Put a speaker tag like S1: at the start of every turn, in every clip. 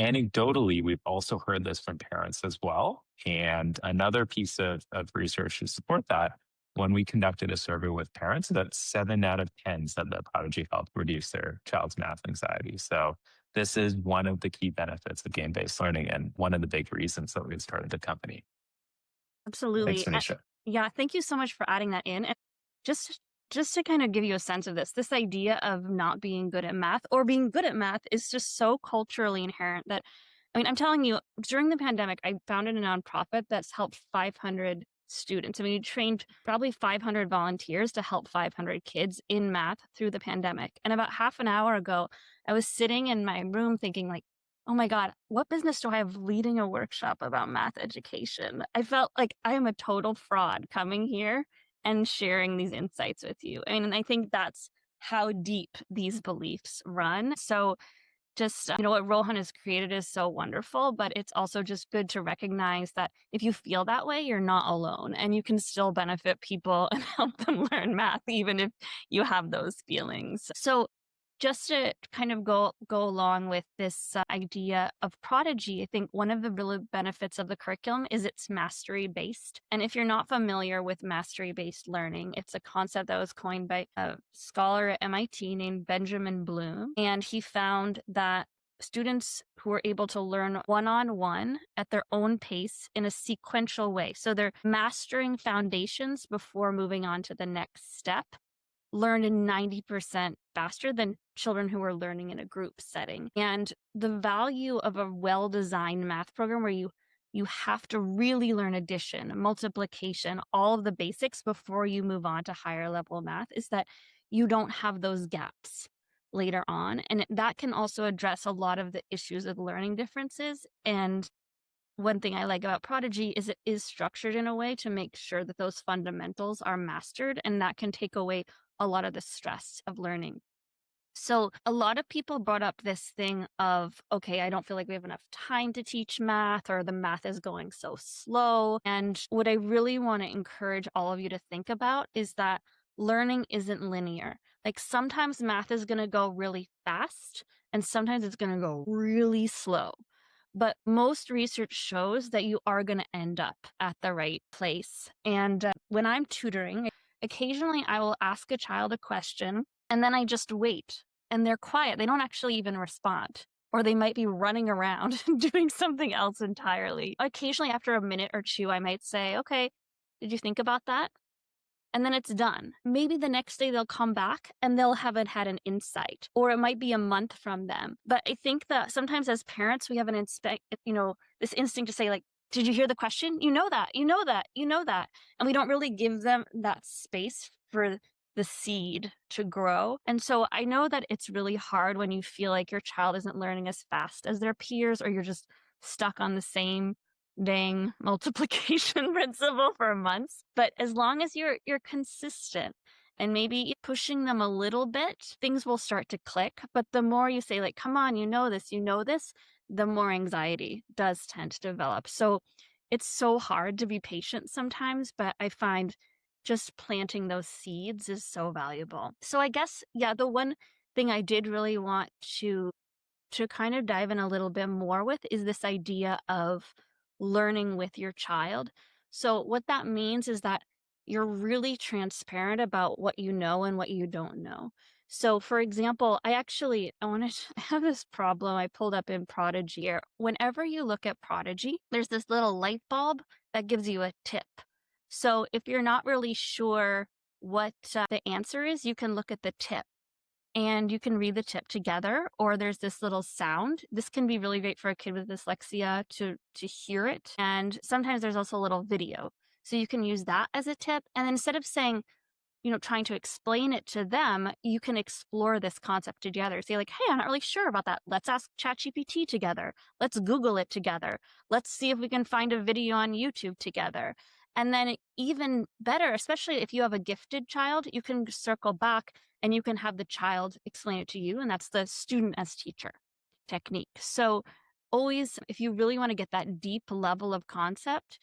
S1: Anecdotally, we've also heard this from parents as well. And another piece of research to support that, when we conducted a survey with parents, that 7 out of 10 said that Prodigy helped reduce their child's math anxiety. So this is one of the key benefits of game-based learning and one of the big reasons that we started the company. Thanks,
S2: Absolutely.
S1: Manisha.
S2: Yeah, thank you so much for adding that in. And just just to kind of give you a sense of this idea of not being good at math or being good at math is just so culturally inherent that I mean, I'm telling you, during the pandemic, I founded a nonprofit that's helped 500 students. I mean, we trained probably 500 volunteers to help 500 kids in math through the pandemic. And about half an hour ago, I was sitting in my room thinking like, oh my God, what business do I have leading a workshop about math education? I felt like I am a total fraud coming here and sharing these insights with you. I mean, and I think that's how deep these beliefs run. So just, what Rohan has created is so wonderful, but it's also just good to recognize that if you feel that way, you're not alone and you can still benefit people and help them learn math, even if you have those feelings. So just to kind of go along with this idea of Prodigy, I think one of the real benefits of the curriculum is it's mastery based. And if you're not familiar with mastery based learning, it's a concept that was coined by a scholar at MIT named Benjamin Bloom. And he found that students who are able to learn one-on-one at their own pace in a sequential way. So they're mastering foundations before moving on to the next step learned 90% faster than children who are learning in a group setting. And the value of a well-designed math program where you have to really learn addition, multiplication, all of the basics before you move on to higher level math is that you don't have those gaps later on. And that can also address a lot of the issues with learning differences. And one thing I like about Prodigy is it is structured in a way to make sure that those fundamentals are mastered, and that can take away a lot of the stress of learning. So a lot of people brought up this thing of, okay, I don't feel like we have enough time to teach math, or the math is going so slow. And what I really want to encourage all of you to think about is that learning isn't linear. Like sometimes math is going to go really fast and sometimes it's going to go really slow. But most research shows that you are going to end up at the right place. And when I'm tutoring, occasionally I will ask a child a question and then I just wait and they're quiet. They don't actually even respond. Or they might be running around doing something else entirely. Occasionally, after a minute or two, I might say, okay, did you think about that? And then it's done. Maybe the next day they'll come back and they'll haven't had an insight, or it might be a month from them. But I think that sometimes as parents, we have this instinct to say like, did you hear the question? You know that, you know that, you know that. And we don't really give them that space for the seed to grow. And so I know that it's really hard when you feel like your child isn't learning as fast as their peers, or you're just stuck on the same dang multiplication principle for months. But as long as you're consistent and maybe pushing them a little bit, things will start to click. But the more you say like, come on, you know this, the more anxiety does tend to develop. So it's so hard to be patient sometimes, but I find just planting those seeds is so valuable. So I guess, yeah, the one thing I did really want to kind of dive in a little bit more with is this idea of learning with your child. So what that means is that you're really transparent about what you know and what you don't know. So for example, I have this problem I pulled up in Prodigy here. Whenever you look at Prodigy, there's this little light bulb that gives you a tip. So if you're not really sure what the answer is, you can look at the tip and you can read the tip together, or there's this little sound. This can be really great for a kid with dyslexia to hear it. And sometimes there's also a little video. So you can use that as a tip. And then instead of saying, trying to explain it to them, you can explore this concept together. Say like, hey, I'm not really sure about that. Let's ask ChatGPT together. Let's Google it together. Let's see if we can find a video on YouTube together. And then even better, especially if you have a gifted child, you can circle back and you can have the child explain it to you. And that's the student as teacher technique. So always, if you really want to get that deep level of concept,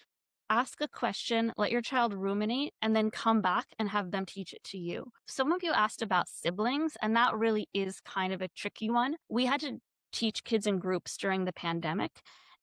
S2: ask a question, let your child ruminate, and then come back and have them teach it to you. Some of you asked about siblings, and that really is kind of a tricky one. We had to teach kids in groups during the pandemic.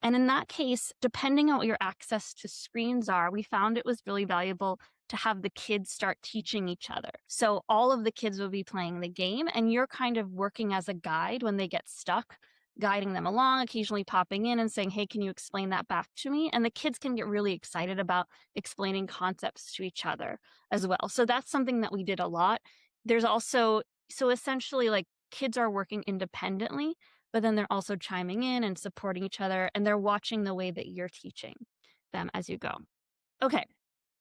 S2: And in that case, depending on what your access to screens are, we found it was really valuable to have the kids start teaching each other. So all of the kids will be playing the game, and you're kind of working as a guide when they get stuck, guiding them along, occasionally popping in and saying, "Hey, can you explain that back to me?" And the kids can get really excited about explaining concepts to each other as well. So that's something that we did a lot. There's also, so essentially, like, kids are working independently, but then they're also chiming in and supporting each other, and they're watching the way that you're teaching them as you go. Okay.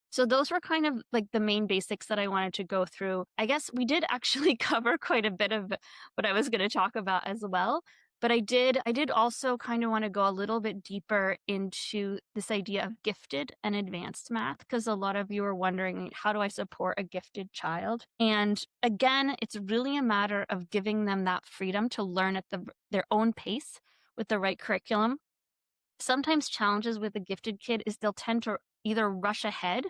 S2: So those were kind of like the main basics that I wanted to go through. I guess we did actually cover quite a bit of what I was going to talk about as well. But I did also kind of want to go a little bit deeper into this idea of gifted and advanced math, because a lot of you are wondering, like, how do I support a gifted child? And again, it's really a matter of giving them that freedom to learn at their own pace with the right curriculum. Sometimes challenges with a gifted kid is they'll tend to either rush ahead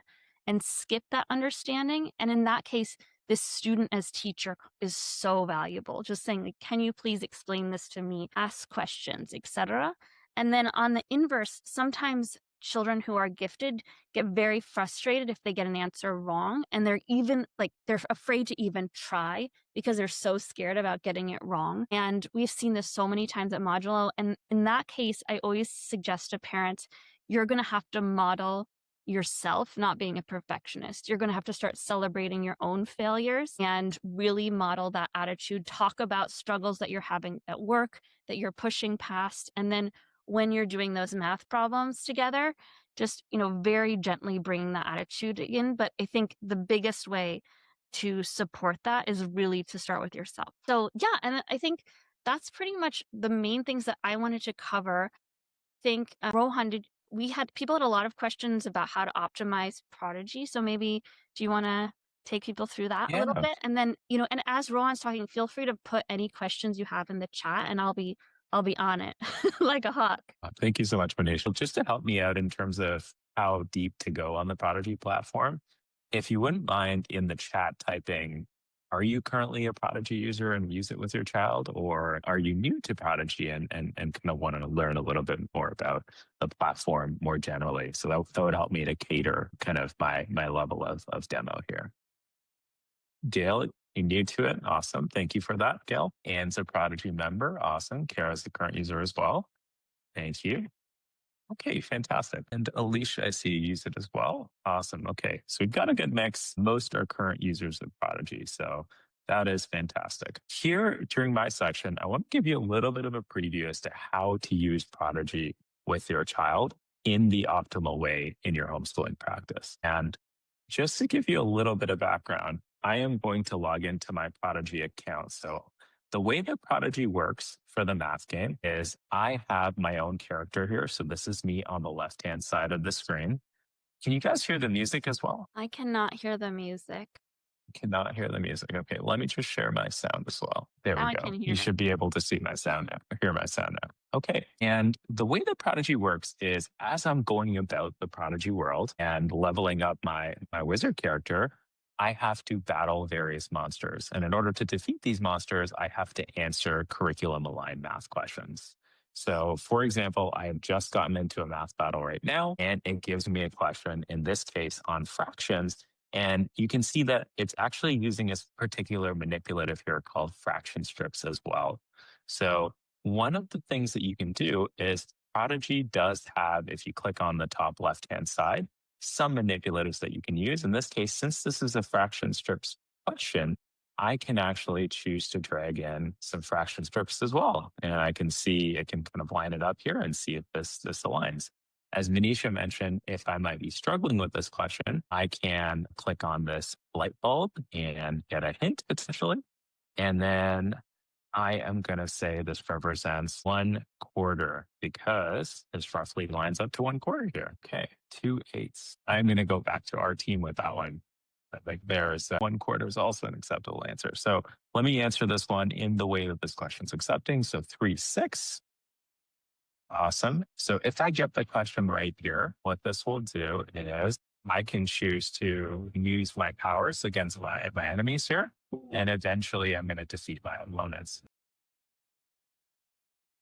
S2: and skip that understanding. And in that case, this student as teacher is so valuable. Just saying, like, can you please explain this to me? Ask questions, etc. And then on the inverse, sometimes children who are gifted get very frustrated if they get an answer wrong. And they're even like, they're afraid to even try because they're so scared about getting it wrong. And we've seen this so many times at Modulo. And in that case, I always suggest to parents, you're going to have to model yourself not being a perfectionist. You're going to have to start celebrating your own failures and really model that attitude. Talk about struggles that you're having at work, that you're pushing past. And then when you're doing those math problems together, just, very gently bringing that attitude in. But I think the biggest way to support that is really to start with yourself. So, yeah, and I think that's pretty much the main things that I wanted to cover. Think, Rohan, people had a lot of questions about how to optimize Prodigy. So maybe do you want to take people through that a little
S1: Yeah.
S2: bit? And then, and as Rohan's talking, feel free to put any questions you have in the chat, and I'll be on it like a hawk.
S1: Thank you so much, Manish. Just to help me out in terms of how deep to go on the Prodigy platform, if you wouldn't mind in the chat typing, are you currently a Prodigy user and use it with your child? Or are you new to Prodigy and kind of want to learn a little bit more about the platform more generally? So that would help me to cater kind of my level of demo here. Gail, you're new to it. Awesome. Thank you for that, Gail. Anne's a Prodigy member. Awesome. Kara's the current user as well. Thank you. Okay, fantastic. And Alicia, I see you use it as well. Awesome. Okay, so we've got a good mix. Most are current users of Prodigy, so that is fantastic. Here, during my section, I want to give you a little bit of a preview as to how to use Prodigy with your child in the optimal way in your homeschooling practice. And just to give you a little bit of background, I am going to log into my Prodigy account. So the way that Prodigy works for the math game is I have my own character here. So this is me on the left-hand side of the screen. Can you guys hear the music as well?
S2: I cannot hear the music.
S1: Cannot hear the music. Okay, let me just share my sound as well. There
S2: Now
S1: we
S2: I
S1: go.
S2: can
S1: You
S2: hear it.
S1: should be able to see my sound now, or hear my sound now. Okay, and the way that Prodigy works is as I'm going about the Prodigy world and leveling up my wizard character, I have to battle various monsters. And in order to defeat these monsters, I have to answer curriculum aligned math questions. So, for example, I have just gotten into a math battle right now, and it gives me a question, in this case, on fractions. And you can see that it's actually using a particular manipulative here called fraction strips as well. So one of the things that you can do is Prodigy does have, if you click on the top left-hand side, some manipulatives that you can use. In this case, since this is a fraction strips question, I can actually choose to drag in some fraction strips as well. And I can kind of line it up here and see if this aligns. As Venetia mentioned, if I might be struggling with this question, I can click on this light bulb and get a hint potentially. And then I am going to say this represents 1/4 because this roughly lines up to 1/4 here. Okay, 2/8. I'm going to go back to our team with that one. I think there's 1/4 is also an acceptable answer. So let me answer this one in the way that this question's accepting. So 3/6. Awesome. So if I get the question right here, what this will do is I can choose to use my powers against my enemies here. And eventually I'm going to defeat my opponents.